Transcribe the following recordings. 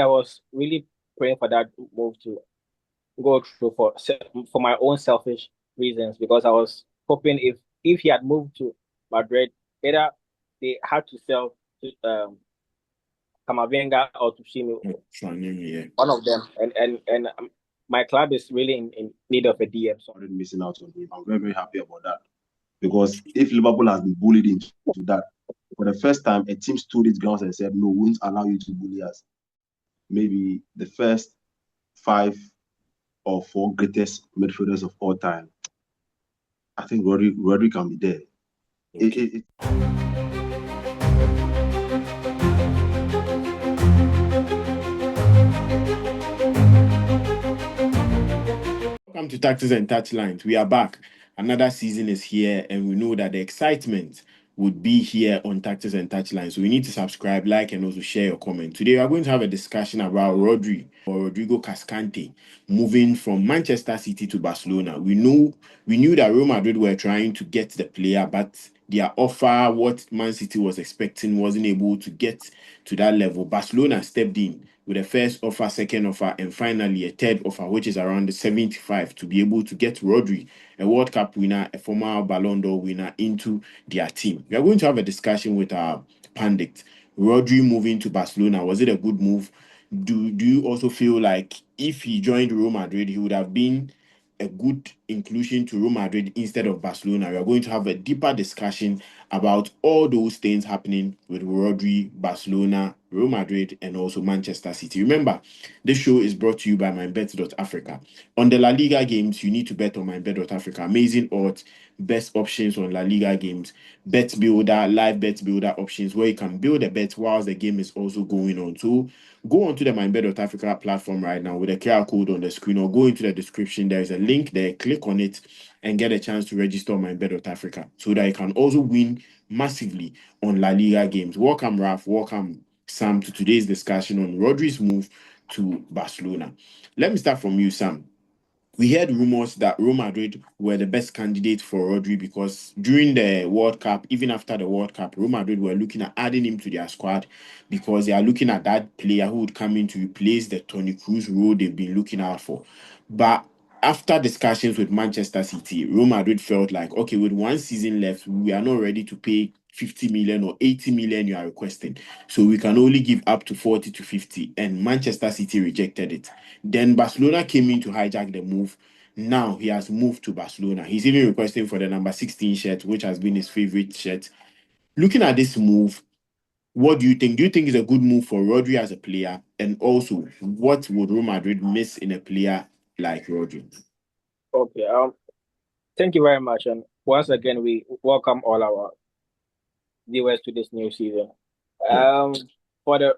I was really praying for that move to go through for my own selfish reasons because I was hoping if he had moved to Madrid, either they had to sell to Kamavinga or to Shimi, Yeah. one of them, and my club is really in need of a DM. So Already missing out on him. I'm very, very happy about that. Because if Liverpool has been bullied into that, for the first time, a team stood its grounds and said, no, we won't allow you to bully us. Maybe the first 5 or 4 greatest midfielders of all time. I think Rodri can be there. Okay. Welcome to Taxes and Touchlines. We are back. Another season is here, and we know that the excitement would be here on Taxes and Touchlines. So we need to subscribe, like, and also share your comment. Today, we are going to have a discussion about Rodri or Rodrigo Cascante moving from Manchester City to Barcelona. We knew that Real Madrid were trying to get the player, but their offer, what Man City was expecting, wasn't able to get to that level. Barcelona stepped in with a first offer, second offer, and finally a third offer, which is around the 75, to be able to get Rodri, a World Cup winner, a former Ballon d'Or winner, into their team. We are going to have a discussion with our pundit. Rodri moving to Barcelona, was it a good move? Do you also feel like if he joined Real Madrid, he would have been a good inclusion to Real Madrid instead of Barcelona? We are going to have a deeper discussion about all those things happening with Rodri, Barcelona, Real Madrid, and also Manchester City. Remember, this show is brought to you by MyBet.Africa. On the La Liga games, you need to bet on MyBet.Africa. Amazing odds, best options on La Liga games, bet builder, live bet builder options where you can build a bet whilst the game is also going on. So go onto the MyBet.Africa platform right now with a QR code on the screen, or go into the description. There is a link there. Click on it and get a chance to register on MyBet.Africa so that you can also win massively on La Liga games. Welcome, Raf. Welcome, Sam, to today's discussion on Rodri's move to Barcelona. Let me start from you, Sam. We heard rumors that Real Madrid were the best candidate for Rodri because during the World Cup, even after the World Cup, Real Madrid were looking at adding him to their squad because they are looking at that player who would come in to replace the Toni Kroos role they've been looking out for. But after discussions with Manchester City, Real Madrid felt like, okay, with one season left, we are not ready to pay 50 million or 80 million you are requesting. So we can only give up to 40 to 50. And Manchester City rejected it. Then Barcelona came in to hijack the move. Now he has moved to Barcelona. He's even requesting for the number 16 shirt, which has been his favorite shirt. Looking at this move, what do you think? Do you think it's a good move for Rodri as a player? And also, what would Real Madrid miss in a player like Rodri? okay, thank you very much, and once again we welcome all our viewers to this new season. Yeah. For the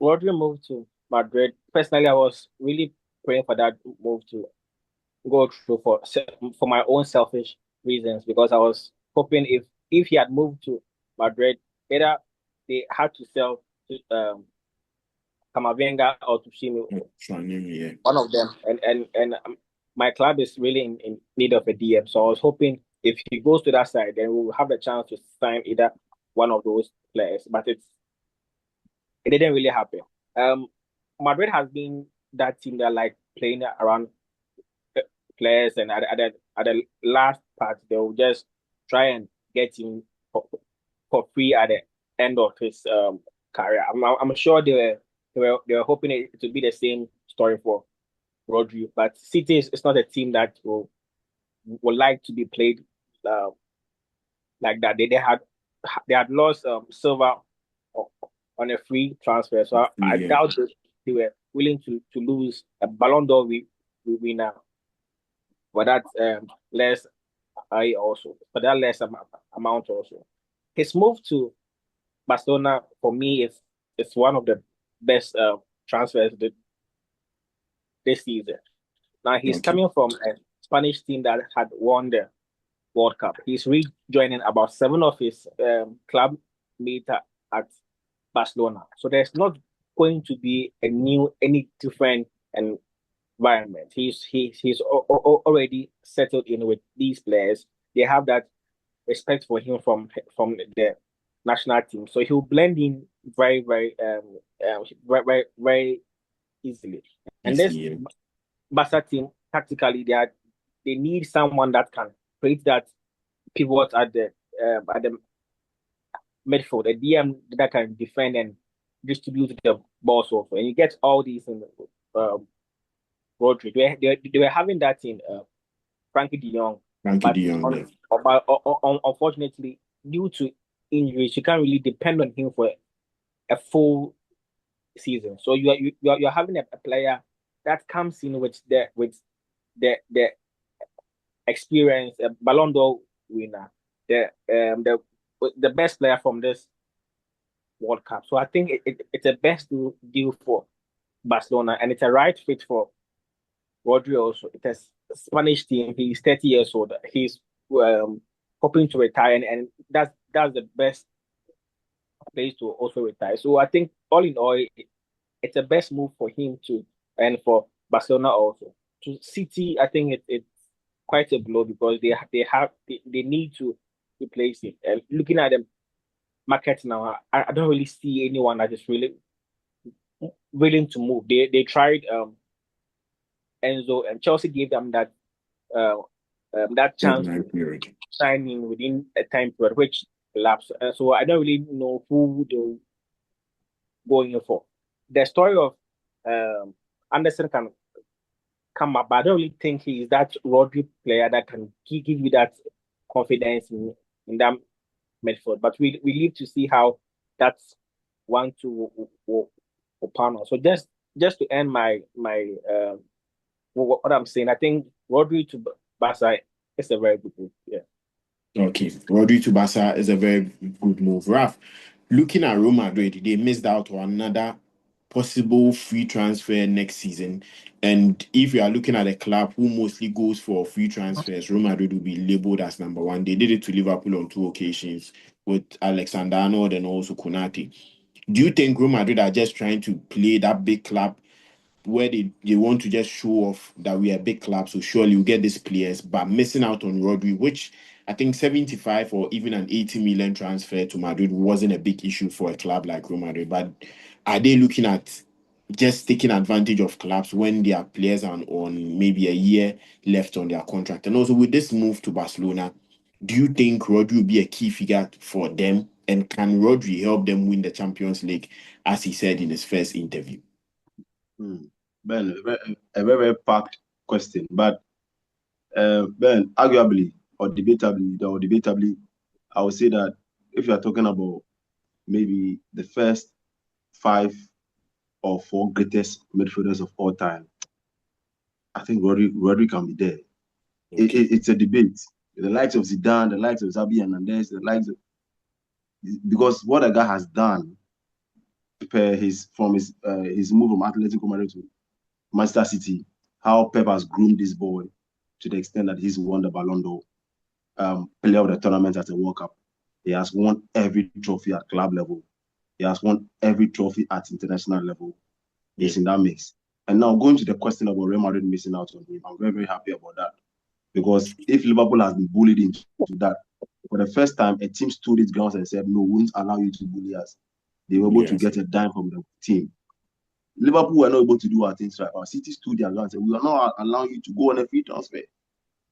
Rodri move to Madrid, personally, I was really praying for that move to go through for my own selfish reasons because I was hoping if he had moved to Madrid, either they had to sell to Kamavinga or to Shimi, Yeah. one of them, and my club is really in need of a DM. So I was hoping if he goes to that side, then we'll have a chance to sign either one of those players. But it didn't really happen. Um, Madrid has been that team that like playing around players, and at the last part they'll just try and get him for free at the end of his career. I'm sure they were hoping it to be the same story for Rodri, but City is not a team that will like to be played uh, like that. They had lost Silva on a free transfer, so I Yeah. doubt they were willing to lose a Ballon d'Or winner for that less I also for that less amount also. His move to Barcelona for me is one of the best transfers this season. Now he's Okay. coming from a Spanish team that had won the World Cup. He's rejoining about 7 of his club mates at Barcelona. So there's not going to be any different environment. He's already settled in with these players. They have that respect for him from the national team. So he'll blend in very very very very easily. And this Barca team, tactically, they need someone that can create that pivot at the midfield, a DM that can defend and distribute the balls also. And you get all these in Rodri. They were having that in Frankie de Jong, Frankie de Jong, but unfortunately, due to injuries, you can't really depend on him for a full season. So you're having a player that comes in with the experience, a Ballon d'Or winner, the best player from this World Cup. So I think it's a best deal for Barcelona, and it's a right fit for Rodri also. It's a Spanish team. He's 30 years old. He's hoping to retire, and that's the best place to also retire. So I think all in all, it's a best move for him to, and for Barcelona also. To City, I think it's quite a blow because they need to replace it. And looking at the market now, I don't really see anyone that is really willing to move. They tried Enzo, and Chelsea gave them that chance to sign in within a time period which elapsed. So I don't really know who they're going for. The story of Anderson can come up, but I don't really think he is that Rodri player that can give you that confidence in that midfield. But we live to see how that's one to panel. So just to end my what I'm saying, I think Rodri to Barca is a very good move. Yeah. Okay, Rodri to Barca is a very good move. Raf, looking at Real Madrid, they missed out on another possible free transfer next season. And if you are looking at a club who mostly goes for free transfers, Real Madrid will be labeled as number one. They did it to Liverpool on 2 occasions with Alexander-Arnold and also Konate. Do you think Real Madrid are just trying to play that big club where they want to just show off that we are a big club, so surely you get these players, but missing out on Rodri, which I think 75 or even an 80 million transfer to Madrid wasn't a big issue for a club like Real Madrid. But are they looking at just taking advantage of clubs when their players are on maybe a year left on their contract? And also with this move to Barcelona, do you think Rodri will be a key figure for them? And can Rodri help them win the Champions League, as he said in his first interview? Ben, a very packed question, but Ben, arguably or debatably, I would say that if you are talking about maybe the first 5 or 4 greatest midfielders of all time, I think Rodri can be there. Okay. It's a debate. The likes of Zidane, the likes of Xabi Hernandez, the likes of, because what a guy has done his move from Atletico Madrid to Manchester City, how Pep has groomed this boy to the extent that he's won the Ballon d'Or, player of the tournament at the World Cup. He has won every trophy at club level. He has won every trophy at international level. He's in that mix. And now going to the question about Real Madrid missing out on him, I'm very, very happy about that. Because if Liverpool has been bullied into that, for the first time, a team stood its grounds and said, no, we won't allow you to bully us. They were able to get a dime from the team. Liverpool were not able to do our things right. Our City stood their ground and said, we are not allowing you to go on a free transfer.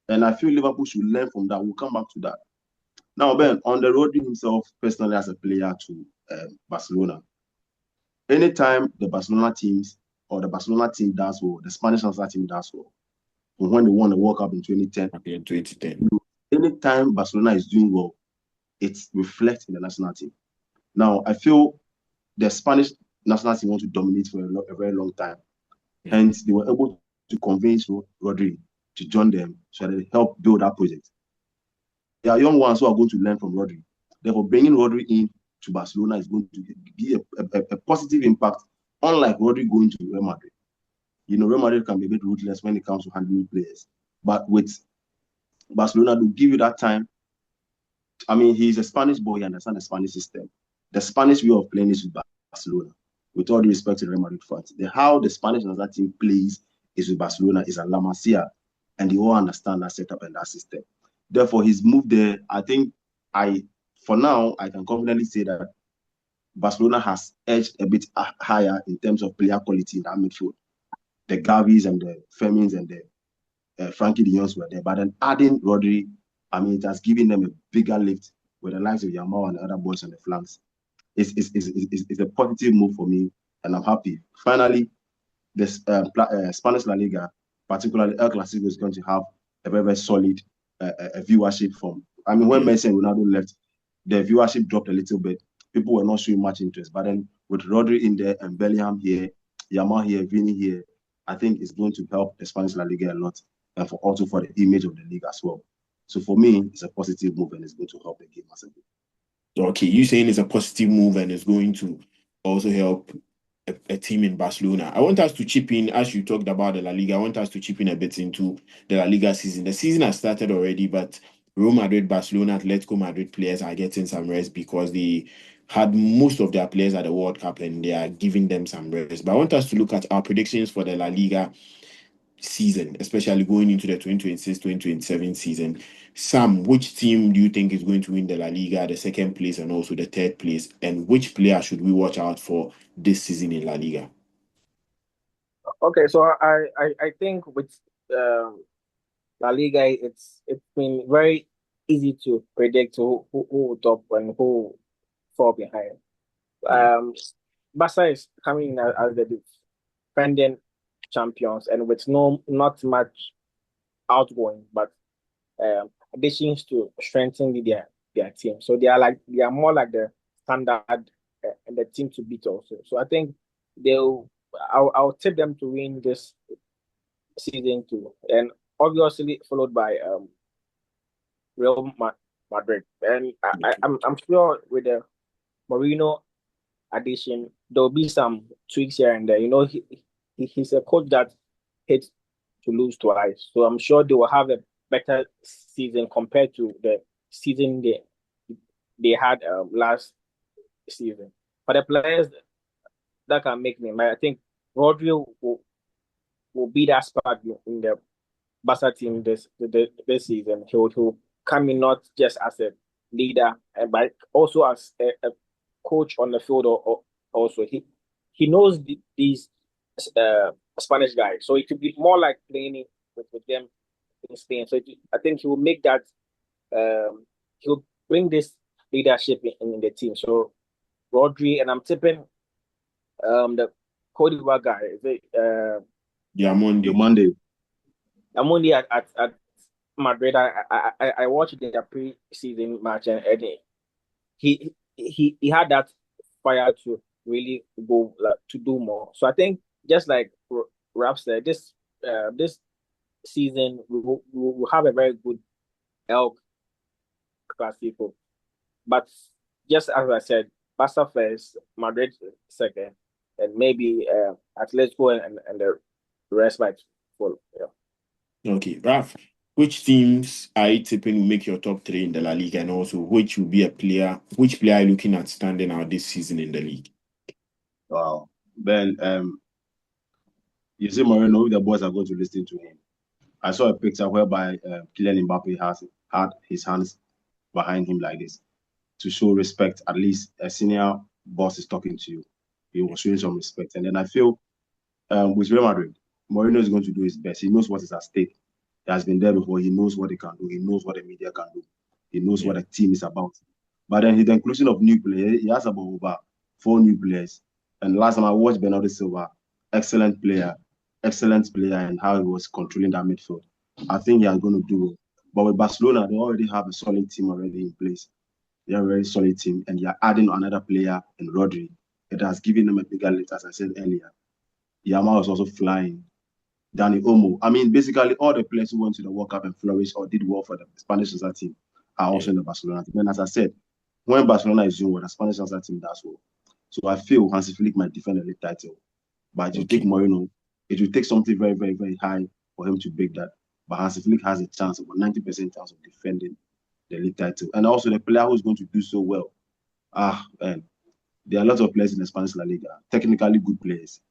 And I feel Liverpool should learn from that. We'll come back to that. Now, Ben, on the road himself, personally as a player to Barcelona, anytime the Barcelona teams or the Barcelona team does well, the Spanish national team does well, and when they won the World Cup in 2010, anytime Barcelona is doing well, it reflects in the national team. Now, I feel the Spanish national team want to dominate for a very long time. Hence, they were able to convince Rodri to join them so that they help build that project. There are young ones who are going to learn from Rodri. Therefore, bringing Rodri in to Barcelona is going to be a positive impact, unlike Rodri going to Real Madrid. You know, Real Madrid can be a bit ruthless when it comes to handling players. But with Barcelona, they'll give you that time. I mean, he's a Spanish boy, he understands the Spanish system. The Spanish way of playing is with Barcelona. With all due respect to Real Madrid fans, how the Spanish national team plays is with Barcelona, is a La Masia, and they all understand that setup and that system. Therefore, his move there, I think, for now, I can confidently say that Barcelona has edged a bit higher in terms of player quality in that midfield. the Gavis and the Femins and the Frankie de Jongs were there. But then adding Rodri, I mean, it has given them a bigger lift with the likes of Yamal and the other boys on the flanks. It's a positive move for me, and I'm happy. Finally, this Spanish La Liga, particularly El Clasico, is going to have a very, very solid viewership from. I mean, when Messi and Ronaldo left, the viewership dropped a little bit. People were not showing much interest. But then with Rodri in there and Bellingham here, Yamal here, Vini here, I think it's going to help the Spanish La Liga a lot, and also for the image of the league as well. So for me, it's a positive move, and it's going to help the game massively. Okay, you saying it's a positive move and it's going to also help a team in Barcelona. I want us to chip in, as you talked about the La Liga, I want us to chip in a bit into the La Liga season. The season has started already, but Real Madrid, Barcelona, Atletico Madrid players are getting some rest because they had most of their players at the World Cup and they are giving them some rest. But I want us to look at our predictions for the La Liga season, especially going into the 2026-2027 season. Sam, which team do you think is going to win the La Liga, the second place and also the third place? And which player should we watch out for this season in La Liga? Okay, so I think with La Liga, it's been very easy to predict who will top and who fall behind. Barca is coming in as the defending champions and with not much outgoing, but additions to strengthen their team. So they are more like the standard and the team to beat also. So I think I'll tip them to win this season too, and obviously followed by Real Madrid. And I'm sure with the Mourinho addition, there'll be some tweaks here and there. You know, he's a coach that hates to lose twice, so I'm sure they will have a better season compared to the season they had last season. For the players that can make me, I think Rodri will be that spark in the Barca team this season. He'll come in not just as a leader, but also as a coach on the field. Also, he knows these Spanish guys, so it could be more like playing with them in Spain. So I think he will make that. He'll bring this leadership in the team. So Rodri, and I'm tipping the Cote d'Ivoire guy. Is it Monday. I'm only at Madrid. I watched their pre-season match and he had that fire to really go to do more. So I think just like Rap said, this season we will have a very good El Clasico. But just as I said, Barca first, Madrid second, and maybe Atletico and the rest might follow. Yeah. Okay, Raf, which teams are you tipping will make your top three in the La Liga, and also which will be which player are you looking at standing out this season in the league? Wow. Ben, you see Moreno, the boys are going to listen to him. I saw a picture whereby Kylian Mbappe had his hands behind him like this to show respect. At least a senior boss is talking to you. He was showing some respect. And then I feel with Real Madrid, Moreno is going to do his best. He knows what is at stake. He has been there before. He knows what he can do. He knows what the media can do. He knows what the team is about. But then the inclusion of new players, he has about 4 new players. And last time I watched Bernardo Silva, excellent player, and how he was controlling that midfield. I think he is going to do it. But with Barcelona, they already have a solid team already in place. They are a very solid team, and you are adding another player in Rodri. It has given them a bigger lift, as I said earlier. Yamal is also flying. Dani Olmo. I mean, basically all the players who went to the World Cup and flourished or did well for the Spanish national team are also in the Barcelona team. And as I said, when Barcelona is doing well, the Spanish national team does well. So I feel Hansi Flick might defend the league title. But if you take Moreno, it will take something very, very, very high for him to break that. But Hansi Flick has a chance, about 90% chance of defending the league title. And also the player who is going to do so well. Man, there are a lot of players in the Spanish La Liga, technically good players.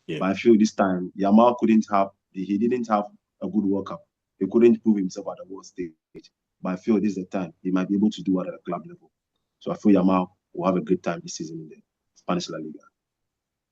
Yeah. But I feel this time, Yamal didn't have a good World Cup. He couldn't prove himself at the world stage. But I feel this is the time he might be able to do it at the club level. So I feel Yamal will have a great time this season in the Spanish La Liga.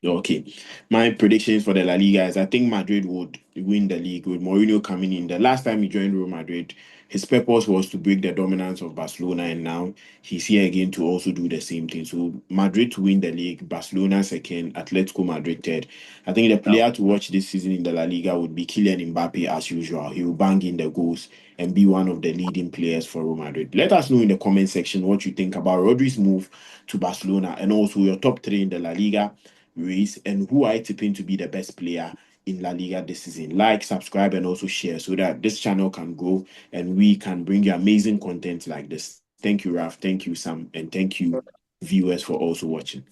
Okay. My predictions for the La Liga is I think Madrid would win the league with Mourinho coming in. The last time he joined Real Madrid, his purpose was to break the dominance of Barcelona, and now he's here again to also do the same thing. So Madrid to win the league, Barcelona second, Atletico Madrid third. I think the player to watch this season in the La Liga would be Kylian Mbappe as usual. He will bang in the goals and be one of the leading players for Real Madrid. Let us know in the comment section what you think about Rodri's move to Barcelona and also your top three in the La Liga race and who are you tipping to be the best player in La Liga this season. Like, subscribe, and also share so that this channel can grow and we can bring you amazing content like this. Thank you, Raf. Thank you, Sam. And thank you, viewers, for also watching.